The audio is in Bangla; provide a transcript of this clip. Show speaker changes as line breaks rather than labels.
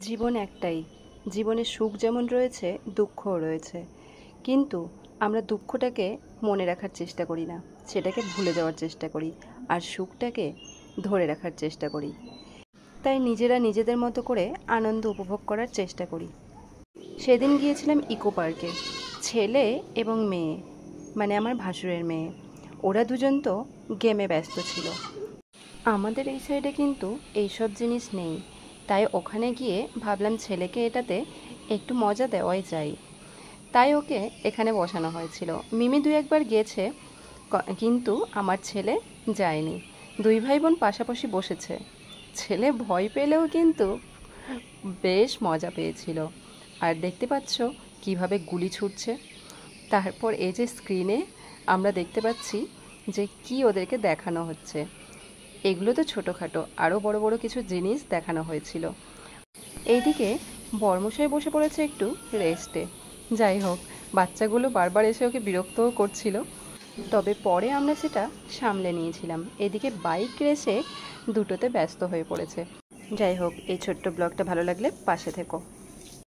জীবন একটাই। জীবনে সুখ যেমন রয়েছে, দুঃখও রয়েছে। কিন্তু আমরা দুঃখটাকে মনে রাখার চেষ্টা করি না, সেটাকে ভুলে যাওয়ার চেষ্টা করি, আর সুখটাকে ধরে রাখার চেষ্টা করি। তাই নিজেরা নিজেদের মতো করে আনন্দ উপভোগ করার চেষ্টা করি। সেদিন গিয়েছিলাম ইকো পার্কে। ছেলে এবং মেয়ে, মানে আমার ভাসুরের মেয়ে, ওরা দুজন তো গেমে ব্যস্ত ছিল। আমাদের এই সাইডে কিন্তু এইসব জিনিস নেই, তাই ওখানে গিয়ে ভাবলাম ছেলেকে এটাতে একটু মজা দেওয়াই যায়। তাই ওকে এখানে বসানো হয়েছিল। মিমি দু একবার গেছে, কিন্তু আমার ছেলে যায়নি। দুই ভাই বোন পাশাপাশি বসেছে। ছেলে ভয় পেলেও কিন্তু বেশ মজা পেয়েছিল। আর দেখতে পাচ্ছ কিভাবে গুলি ছুটছে। তারপর এই যে স্ক্রিনে আমরা দেখতে পাচ্ছি যে কি ওদেরকে দেখানো হচ্ছে। এগুলো তো ছোটোখাটো, আরও বড় বড় কিছু জিনিস দেখানো হয়েছিল। এইদিকে বর্মশাই বসে পড়েছে একটু রেস্টে। যাই হোক, বাচ্চাগুলো বারবার এসে ওকে বিরক্তও করছিল, তবে পরে আমরা সেটা সামলে নিয়েছিলাম। এদিকে বাইক রেসে দুটোতে ব্যস্ত হয়ে পড়েছে। যাই হোক, এই ছোট্ট ব্লগটা ভালো লাগলে পাশে থেকো।